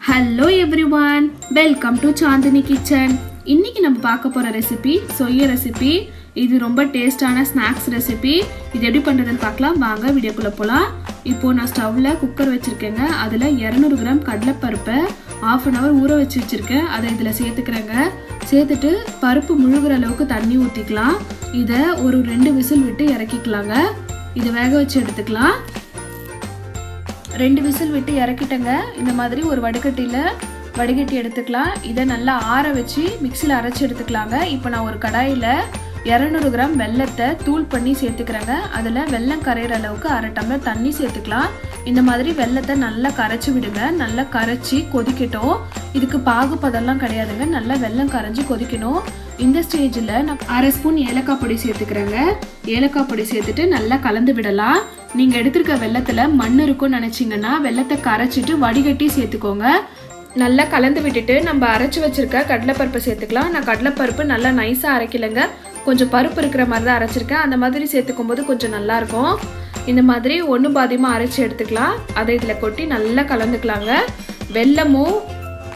Hello everyone, welcome to Chaandini kitchen. இன்னைக்கு நம்ம பார்க்க போற ரெசிபி சொய்ய ரெசிபி. இது ரொம்ப டேஸ்டான ஸ்நாக்ஸ் ரெசிபி. இது எப்படி பண்றதுன்னு பார்க்கலாம். வாங்க வீடியோக்குள்ள போலாம். இப்போ நான் ஸ்டவ்ல குக்கர் வச்சிருக்கேங்க. அதுல 200 கிராம் கடலைப்பருப்பை 1/2 hour ஊற வச்சு வச்சிருக்கேன். அதை இதுல சேர்த்துக்கிறேங்க. சேர்த்துட்டு பருப்பு முழுகிற அளவுக்கு தண்ணி ஊத்திக்கலாம். இதை ஒரு 2 விசில் விட்டு இறக்கிக்கலாங்க. இது வேக வச்சு எடுத்துக்கலாம். 2 விசில் விட்டு இறக்கிட்டங்க. இந்த மாதிரி ஒரு வடிகட்டி எடுத்துக்கலாம். இதை நல்லா ஆற வச்சு மிக்சியில் அரைச்சி எடுத்துக்கலாங்க. இப்போ நான் ஒரு கடாயில் 200 கிராம் வெல்லத்தை தூள் பண்ணி சேர்த்துக்கிறேங்க. அதில் வெல்லம் கரையிற அளவுக்கு 1/2 டம்ளர் தண்ணி சேர்த்துக்கலாம். இந்த மாதிரி வெல்லத்தை நல்லா கரைச்சி விடுங்க. நல்லா கரைச்சி கொதிக்கட்டும். இதுக்கு பாகுபதெல்லாம் கிடையாதுங்க. நல்லா வெல்லம் கரைஞ்சி கொதிக்கணும். இந்த ஸ்டேஜில் நான் 1/2 ஸ்பூன் ஏலக்காய் பொடி சேர்த்துக்கிறேங்க. ஏலக்காய் பொடி சேர்த்துட்டு நல்லா கலந்து விடலாம். நீங்கள் எடுத்துருக்க வெல்லத்தில் மண் இருக்கும்னு நினச்சிங்கன்னா வெல்லத்தை கரைச்சிட்டு வடிகட்டி சேர்த்துக்கோங்க. நல்லா கலந்து விட்டுட்டு நம்ம அரைச்சி வச்சிருக்க கடலைப்பருப்பை சேர்த்துக்கலாம். நான் கடலைப்பருப்பு நல்லா நைஸாக அரைக்கலைங்க. கொஞ்சம் பருப்பு இருக்கிற மாதிரி தான் அரைச்சிருக்கேன். அந்த மாதிரி சேர்த்துக்கும் போது கொஞ்சம் நல்லாயிருக்கும். இந்த மாதிரி ஒன்று பாதியமாக அரைச்சி எடுத்துக்கலாம். அதை இதில் கொட்டி நல்லா கலந்துக்கலாங்க. வெல்லமும்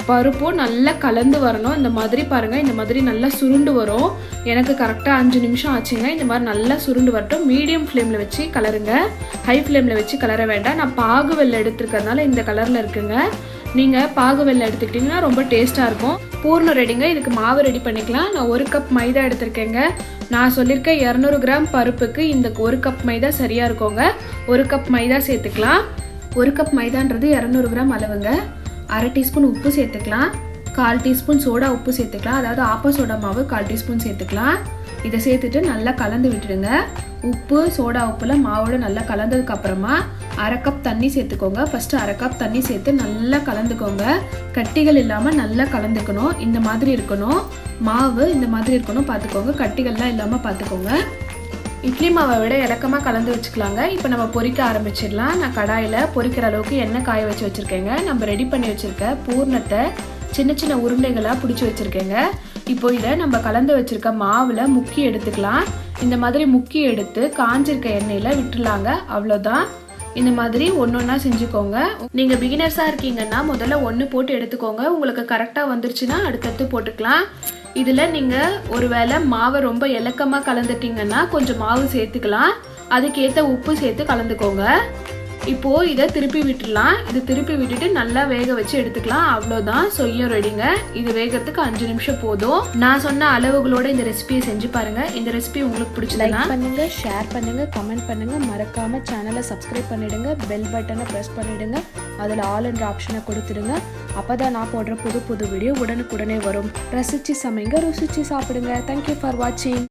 பருப்பும் நல்லா கலந்து வரணும். இந்த மாதிரி பாருங்கள், இந்த மாதிரி நல்லா சுருண்டு வரும். எனக்கு கரெக்டாக 5 நிமிஷம் ஆச்சுங்க. இந்த மாதிரி நல்லா சுருண்டு வரட்டும். மீடியம் ஃப்ளேமில் வச்சு கலருங்க. ஹை ஃப்ளேமில் வச்சு கலர வேண்டாம். நான் பாகு வெல்லம் எடுத்துருக்கறதுனால இந்த கலரில் இருக்குங்க. நீங்கள் பாகு வெல்லம் எடுத்துக்கிட்டிங்கன்னா ரொம்ப டேஸ்ட்டாக இருக்கும். பூர்ணம் ரெடிங்க. இதுக்கு மாவு ரெடி பண்ணிக்கலாம். நான் 1 கப் மைதா எடுத்திருக்கேங்க. நான் சொல்லியிருக்க 200 கிராம் பருப்புக்கு இந்த 1 கப் மைதா சரியாக இருக்குங்க. 1 கப் மைதா சேர்த்துக்கலாம். 1 கப் மைதான்றது 200 கிராம் அளவுங்க. 1/2 டீஸ்பூன் உப்பு சேர்த்துக்கலாம். 1/4 டீஸ்பூன் சோடா உப்பு சேர்த்துக்கலாம். அதாவது ஆப்ப சோடா மாவு 1/4 டீஸ்பூன் சேர்த்துக்கலாம். இதை சேர்த்துட்டு நல்லா கலந்து விட்டுடுங்க. உப்பு சோடா உப்புல மாவோட நல்லா கலந்ததுக்கு அப்புறமா 1/2 கப் தண்ணி சேர்த்துக்கோங்க. ஃபர்ஸ்ட் 1/2 கப் தண்ணி சேர்த்து நல்லா கலந்துக்கோங்க. கட்டிகள் இல்லாமல் நல்லா கலந்துக்கணும். இந்த மாதிரி இருக்கணும். மாவு இந்த மாதிரி இருக்கணும் பார்த்துக்கோங்க. கட்டிகள்லாம் இல்லாமல் பார்த்துக்கோங்க. இட்லி மாவை விட இலக்கமாக கலந்து வச்சுக்கலாங்க. இப்போ நம்ம பொரிக்க ஆரம்பிச்சிடலாம். நான் கடாயில் பொரிக்கிற அளவுக்கு எண்ணெய் காய வச்சு வச்சுருக்கேங்க. நம்ம ரெடி பண்ணி வச்சுருக்க பூர்ணத்தை சின்ன சின்ன உருண்டைகளாக பிடிச்சி வச்சுருக்கேங்க. இப்போ இதை நம்ம கலந்து வச்சுருக்க மாவில் முக்கி எடுத்துக்கலாம். இந்த மாதிரி முக்கி எடுத்து காஞ்சிருக்க எண்ணெயில் விட்டுலாங்க. அவ்வளோதான். இந்த மாதிரி ஒன்றா செஞ்சுக்கோங்க. நீங்கள் பிகினர்ஸாக இருக்கீங்கன்னா முதல்ல 1 போட்டு எடுத்துக்கோங்க. உங்களுக்கு கரெக்டாக வந்துருச்சுன்னா அடுத்தடுத்து போட்டுக்கலாம். இதில் நீங்கள் ஒருவேளை மாவை ரொம்ப இலக்கமாக கலந்துட்டிங்கன்னா கொஞ்சம் மாவு சேர்த்துக்கலாம். அதுக்கேற்ற உப்பு சேர்த்து கலந்துக்கோங்க. இப்போது இதை திருப்பி விட்டுடலாம். இது திருப்பி விட்டுட்டு நல்லா வேக வச்சு எடுத்துக்கலாம். அவ்வளோதான், சொய்யம் ரெடிங்க. இது வேகிறதுக்கு 5 நிமிஷம் போதும். நான் சொன்ன அளவுகளோட இந்த ரெசிபியை செஞ்சு பாருங்கள். இந்த ரெசிபி உங்களுக்கு பிடிச்சதுன்னா லைக் பண்ணுங்கள், ஷேர் பண்ணுங்கள், கமெண்ட் பண்ணுங்கள். மறக்காமல் சேனலை சப்ஸ்கிரைப் பண்ணிவிடுங்க. பெல் பட்டனை ப்ரெஸ் பண்ணிவிடுங்க. அதில் ஆல் என்ற ஆப்ஷனை கொடுத்துடுங்க. அப்போ தான் நான் போடுற புது வீடியோ உடனுக்குடனே வரும். ரசித்து சமைங்க, ருசித்து சாப்பிடுங்க. தேங்க்யூ ஃபார் வாட்சிங்.